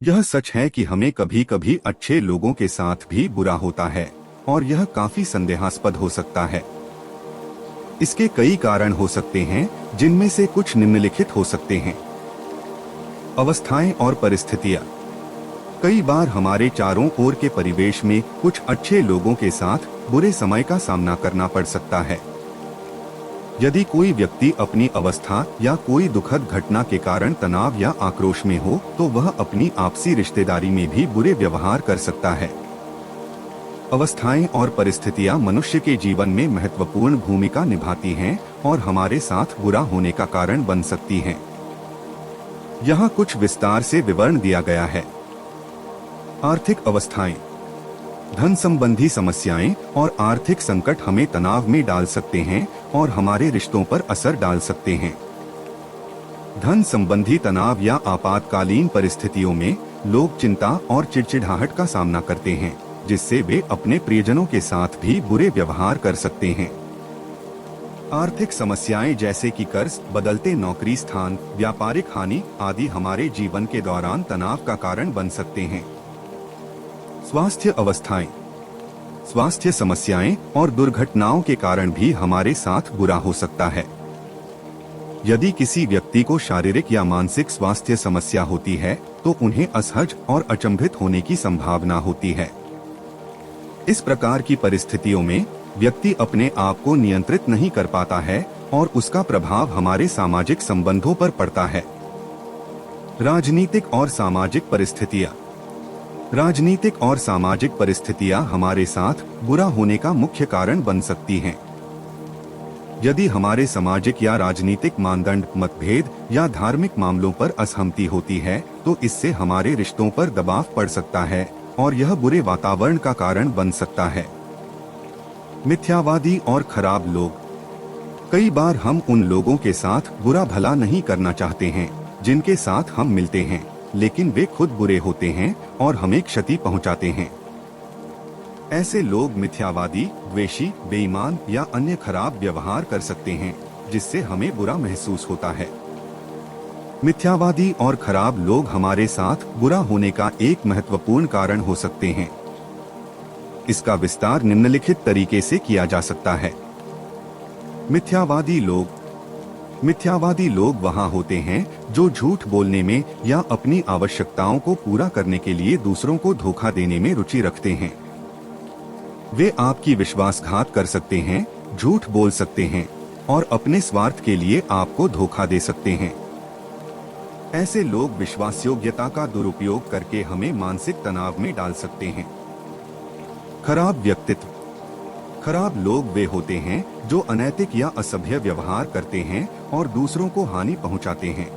यह सच है कि हमें कभी कभी अच्छे लोगों के साथ भी बुरा होता है और यह काफी संदेहास्पद हो सकता है। इसके कई कारण हो सकते हैं, जिनमें से कुछ निम्नलिखित हो सकते हैं। अवस्थाएं और परिस्थितियां। कई बार हमारे चारों ओर के परिवेश में कुछ अच्छे लोगों के साथ बुरे समय का सामना करना पड़ सकता है। यदि कोई व्यक्ति अपनी अवस्था या कोई दुखद घटना के कारण तनाव या आक्रोश में हो, तो वह अपनी आपसी रिश्तेदारी में भी बुरे व्यवहार कर सकता है। अवस्थाएं और परिस्थितियां मनुष्य के जीवन में महत्वपूर्ण भूमिका निभाती हैं और हमारे साथ बुरा होने का कारण बन सकती हैं। यहाँ कुछ विस्तार से विवरण दिया गया है। आर्थिक अवस्थाएं। धन संबंधी समस्याएं और आर्थिक संकट हमें तनाव में डाल सकते हैं और हमारे रिश्तों पर असर डाल सकते हैं। धन संबंधी तनाव या आपातकालीन परिस्थितियों में लोग चिंता और चिड़चिड़ाहट का सामना करते हैं, जिससे वे अपने प्रियजनों के साथ भी बुरे व्यवहार कर सकते हैं। आर्थिक समस्याएं जैसे कि कर्ज, बदलते नौकरी स्थान, व्यापारिक हानि आदि हमारे जीवन के दौरान तनाव का कारण बन सकते हैं। स्वास्थ्य अवस्थाएं। स्वास्थ्य समस्याएं और दुर्घटनाओं के कारण भी हमारे साथ बुरा हो सकता है। यदि किसी व्यक्ति को शारीरिक या मानसिक स्वास्थ्य समस्या होती है, तो उन्हें असहज और अचंभित होने की संभावना होती है। इस प्रकार की परिस्थितियों में व्यक्ति अपने आप को नियंत्रित नहीं कर पाता है और उसका प्रभाव हमारे सामाजिक संबंधों पर पड़ता है। राजनीतिक और सामाजिक परिस्थितियां। राजनीतिक और सामाजिक परिस्थितियां हमारे साथ बुरा होने का मुख्य कारण बन सकती हैं। यदि हमारे सामाजिक या राजनीतिक मानदंड, मतभेद या धार्मिक मामलों पर असहमति होती है, तो इससे हमारे रिश्तों पर दबाव पड़ सकता है और यह बुरे वातावरण का कारण बन सकता है। मिथ्यावादी और खराब लोग। कई बार हम उन लोगों के साथ बुरा भला नहीं करना चाहते हैं जिनके साथ हम मिलते हैं, लेकिन वे खुद बुरे होते हैं और हमें क्षति पहुंचाते हैं। ऐसे लोग मिथ्यावादी, द्वेषी, बेईमान या अन्य खराब व्यवहार कर सकते हैं, जिससे हमें बुरा महसूस होता है। मिथ्यावादी और खराब लोग हमारे साथ बुरा होने का एक महत्वपूर्ण कारण हो सकते हैं। इसका विस्तार निम्नलिखित तरीके से किया जा सकता है। मिथ्यावादी लोग। मिथ्यावादी लोग वहां होते हैं जो झूठ बोलने में या अपनी आवश्यकताओं को पूरा करने के लिए दूसरों को धोखा देने में रुचि रखते हैं। वे आपकी विश्वासघात कर सकते हैं, झूठ बोल सकते हैं और अपने स्वार्थ के लिए आपको धोखा दे सकते हैं। ऐसे लोग विश्वासयोग्यता का दुरुपयोग करके हमें मानसिक तनाव में डाल सकते हैं। खराब व्यक्तित्व। खराब लोग वे होते हैं जो अनैतिक या असभ्य व्यवहार करते हैं और दूसरों को हानि पहुंचाते हैं।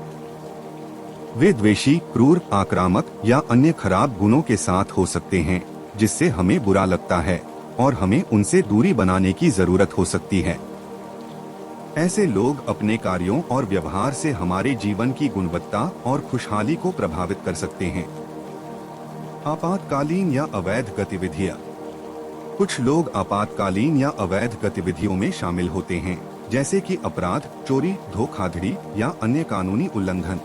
वे द्वेषी, क्रूर, आक्रामक या अन्य खराब गुणों के साथ हो सकते हैं, जिससे हमें बुरा लगता है और हमें उनसे दूरी बनाने की जरूरत हो सकती है। ऐसे लोग अपने कार्यों और व्यवहार से हमारे जीवन की गुणवत्ता और खुशहाली को प्रभावित कर सकते हैं। आपातकालीन या अवैध गतिविधियां। कुछ लोग आपातकालीन या अवैध गतिविधियों में शामिल होते हैं, जैसे कि अपराध, चोरी, धोखाधड़ी या अन्य कानूनी उल्लंघन।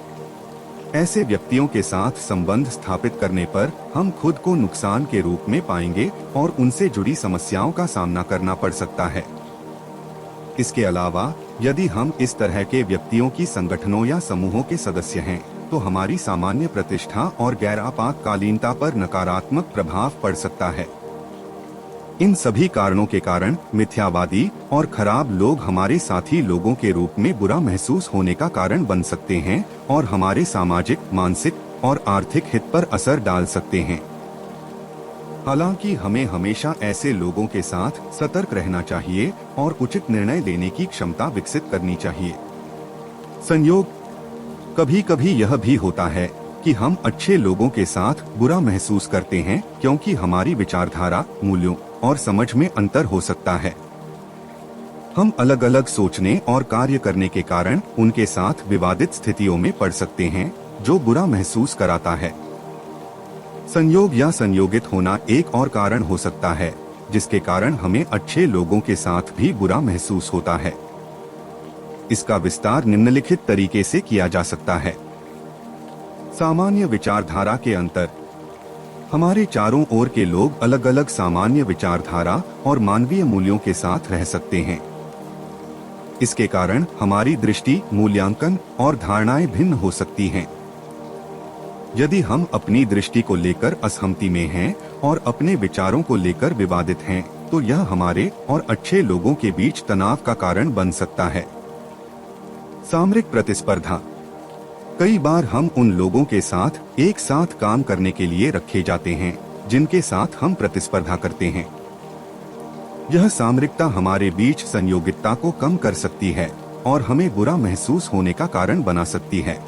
ऐसे व्यक्तियों के साथ संबंध स्थापित करने पर हम खुद को नुकसान के रूप में पाएंगे और उनसे जुड़ी समस्याओं का सामना करना पड़ सकता है। इसके अलावा यदि हम इस तरह के व्यक्तियों की संगठनों या समूहों के सदस्य हैं, तो हमारी सामान्य प्रतिष्ठा और गैर आपातकालीनता पर नकारात्मक प्रभाव पड़ सकता है। इन सभी कारणों के कारण मिथ्यावादी और खराब लोग हमारे साथी लोगों के रूप में बुरा महसूस होने का कारण बन सकते हैं और हमारे सामाजिक, मानसिक और आर्थिक हित पर असर डाल सकते हैं। हालांकि हमें हमेशा ऐसे लोगों के साथ सतर्क रहना चाहिए और उचित निर्णय लेने की क्षमता विकसित करनी चाहिए। संयोग। कभी कभी यह भी होता है कि हम अच्छे लोगों के साथ बुरा महसूस करते हैं, क्योंकि हमारी विचारधारा, मूल्यों और समझ में अंतर हो सकता है। हम अलग अलग सोचने और कार्य करने के कारण उनके साथ विवादित स्थितियों में पड़ सकते हैं, जो बुरा महसूस कराता है। संयोग या संयोगित होना एक और कारण हो सकता है, जिसके कारण हमें अच्छे लोगों के साथ भी बुरा महसूस होता है। इसका विस्तार निम्नलिखित तरीके से किया जा सकता है। सामान्य विचारधारा के अंतर। हमारे चारों ओर के लोग अलग अलग सामान्य विचारधारा और मानवीय मूल्यों के साथ रह सकते हैं। इसके कारण हमारी दृष्टि, मूल्यांकन और धारणाएं भिन्न हो सकती हैं। यदि हम अपनी दृष्टि को लेकर असहमति में हैं और अपने विचारों को लेकर विवादित हैं, तो यह हमारे और अच्छे लोगों के बीच तनाव का कारण बन सकता है। सामरिक प्रतिस्पर्धा। कई बार हम उन लोगों के साथ एक साथ काम करने के लिए रखे जाते हैं जिनके साथ हम प्रतिस्पर्धा करते हैं। यह सामरिकता हमारे बीच संयोगिता को कम कर सकती है और हमें बुरा महसूस होने का कारण बना सकती है।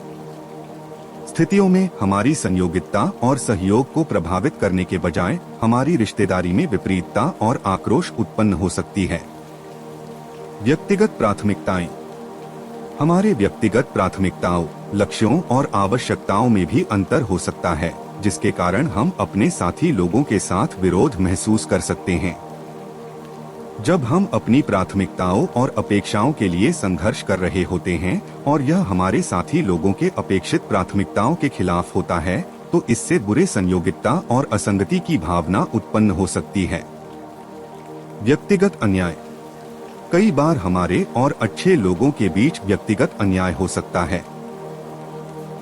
स्थितियों में हमारी संयोगिता और सहयोग को प्रभावित करने के बजाय हमारी रिश्तेदारी में विपरीतता और आक्रोश उत्पन्न हो सकती है। व्यक्तिगत प्राथमिकताएं। हमारे व्यक्तिगत प्राथमिकताओं, लक्ष्यों और आवश्यकताओं में भी अंतर हो सकता है, जिसके कारण हम अपने साथी लोगों के साथ विरोध महसूस कर सकते हैं। जब हम अपनी प्राथमिकताओं और अपेक्षाओं के लिए संघर्ष कर रहे होते हैं और यह हमारे साथी लोगों के अपेक्षित प्राथमिकताओं के खिलाफ होता है, तो इससे बुरे संयोगिता और असंगति की भावना उत्पन्न हो सकती है। व्यक्तिगत अन्याय। कई बार हमारे और अच्छे लोगों के बीच व्यक्तिगत अन्याय हो सकता है।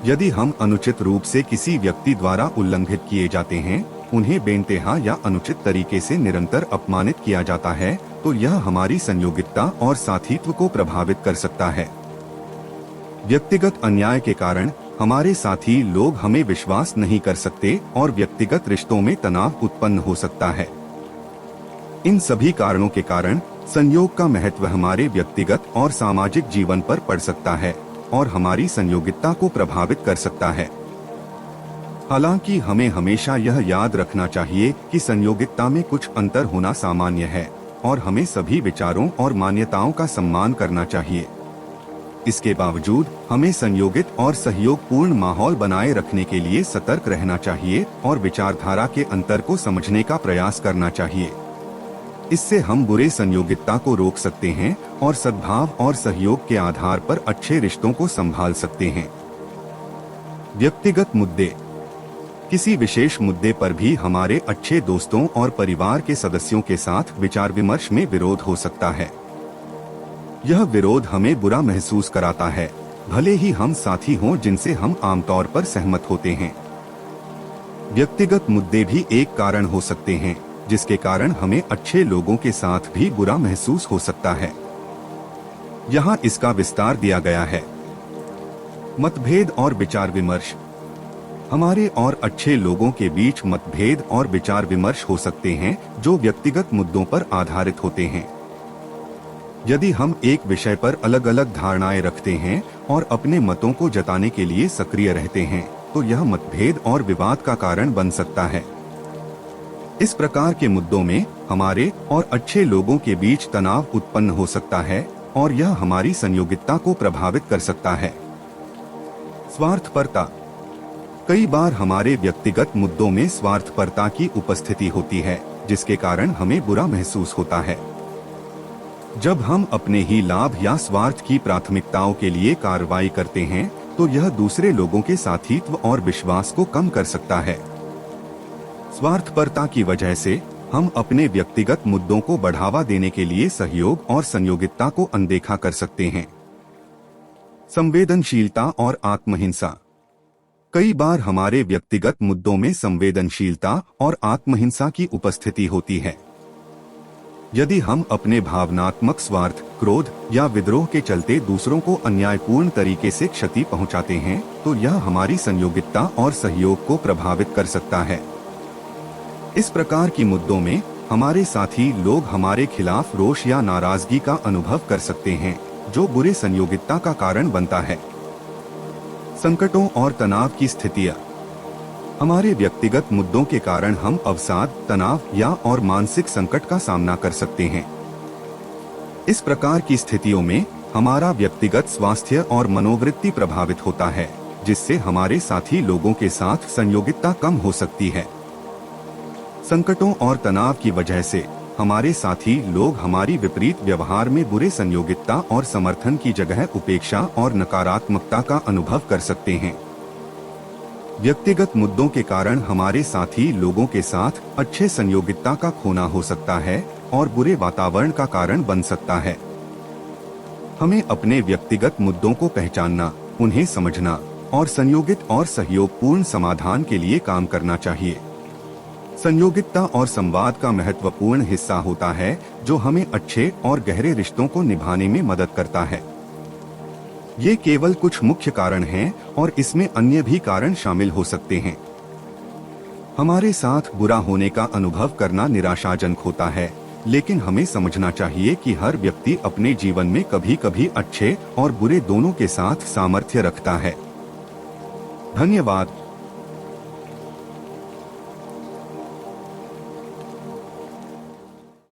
यदि हम अनुचित रूप से किसी व्यक्ति द्वारा उल्लंघित किए जाते हैं, उन्हें बेइंतहा या अनुचित तरीके से निरंतर अपमानित किया जाता है, तो यह हमारी संयोगिता और साथीत्व को प्रभावित कर सकता है। व्यक्तिगत अन्याय के कारण हमारे साथी लोग हमें विश्वास नहीं कर सकते और व्यक्तिगत रिश्तों में तनाव उत्पन्न हो सकता है। इन सभी कारणों के कारण संयोग का महत्व हमारे व्यक्तिगत और सामाजिक जीवन पर पड़ सकता है और हमारी संयोगिता को प्रभावित कर सकता है। हालांकि हमें हमेशा यह याद रखना चाहिए कि संयोगिता में कुछ अंतर होना सामान्य है और हमें सभी विचारों और मान्यताओं का सम्मान करना चाहिए। इसके बावजूद हमें संयोगित और सहयोगपूर्ण माहौल बनाए रखने के लिए सतर्क रहना चाहिए और विचारधारा के अंतर को समझने का प्रयास करना चाहिए। इससे हम बुरे संयोगिता को रोक सकते हैं और सद्भाव और सहयोग के आधार पर अच्छे रिश्तों को संभाल सकते हैं। व्यक्तिगत मुद्दे। किसी विशेष मुद्दे पर भी हमारे अच्छे दोस्तों और परिवार के सदस्यों के साथ विचार विमर्श में विरोध हो सकता है। यह विरोध हमें बुरा महसूस कराता है, भले ही हम साथी हों जिनसे हम आमतौर पर सहमत होते हैं। व्यक्तिगत मुद्दे भी एक कारण हो सकते हैं जिसके कारण हमें अच्छे लोगों के साथ भी बुरा महसूस हो सकता है। यहाँ इसका विस्तार दिया गया है। मतभेद और विचार विमर्श। हमारे और अच्छे लोगों के बीच मतभेद और विचार विमर्श हो सकते हैं जो व्यक्तिगत मुद्दों पर आधारित होते हैं। यदि हम एक विषय पर अलग अलग धारणाएं रखते हैं और अपने मतों को जताने के लिए सक्रिय रहते हैं, तो यह मतभेद और विवाद का कारण बन सकता है। इस प्रकार के मुद्दों में हमारे और अच्छे लोगों के बीच तनाव उत्पन्न हो सकता है और यह हमारी संयोगिता को प्रभावित कर सकता है। स्वार्थपरता। कई बार हमारे व्यक्तिगत मुद्दों में स्वार्थपरता की उपस्थिति होती है, जिसके कारण हमें बुरा महसूस होता है। जब हम अपने ही लाभ या स्वार्थ की प्राथमिकताओं के लिए कार्रवाई करते हैं, तो यह दूसरे लोगों के साथीत्व और विश्वास को कम कर सकता है। स्वार्थपरता की वजह से हम अपने व्यक्तिगत मुद्दों को बढ़ावा देने के लिए सहयोग और संयोगिता को अनदेखा कर सकते हैं। संवेदनशीलता और आत्महिंसा। कई बार हमारे व्यक्तिगत मुद्दों में संवेदनशीलता और आत्महिंसा की उपस्थिति होती है। यदि हम अपने भावनात्मक स्वार्थ, क्रोध या विद्रोह के चलते दूसरों को अन्यायपूर्ण तरीके से क्षति पहुंचाते हैं, तो यह हमारी संयोगिता और सहयोग को प्रभावित कर सकता है। इस प्रकार की मुद्दों में हमारे साथी लोग हमारे खिलाफ रोष या नाराजगी का अनुभव कर सकते हैं, जो बुरे संयोगिता का कारण बनता है। संकटों और तनाव की स्थितियां। हमारे व्यक्तिगत मुद्दों के कारण हम अवसाद, तनाव या और मानसिक संकट का सामना कर सकते हैं। इस प्रकार की स्थितियों में हमारा व्यक्तिगत स्वास्थ्य और मनोवृत्ति प्रभावित होता है, जिससे हमारे साथी लोगों के साथ संयोगिता कम हो सकती है। संकटों और तनाव की वजह से हमारे साथी लोग हमारी विपरीत व्यवहार में बुरे संयोगिता और समर्थन की जगह उपेक्षा और नकारात्मकता का अनुभव कर सकते हैं। व्यक्तिगत मुद्दों के कारण हमारे साथी लोगों के साथ अच्छे संयोगिता का खोना हो सकता है और बुरे वातावरण का कारण बन सकता है। हमें अपने व्यक्तिगत मुद्दों को पहचानना, उन्हें समझना और संयोगित और सहयोगपूर्ण समाधान के लिए काम करना चाहिए। संयोगिता और संवाद का महत्वपूर्ण हिस्सा होता है जो हमें अच्छे और गहरे रिश्तों को निभाने में मदद करता है। ये केवल कुछ मुख्य कारण हैं और इसमें अन्य भी कारण शामिल हो सकते हैं। हमारे साथ बुरा होने का अनुभव करना निराशाजनक होता है, लेकिन हमें समझना चाहिए कि हर व्यक्ति अपने जीवन में कभी कभी अच्छे और बुरे दोनों के साथ सामर्थ्य रखता है। धन्यवाद।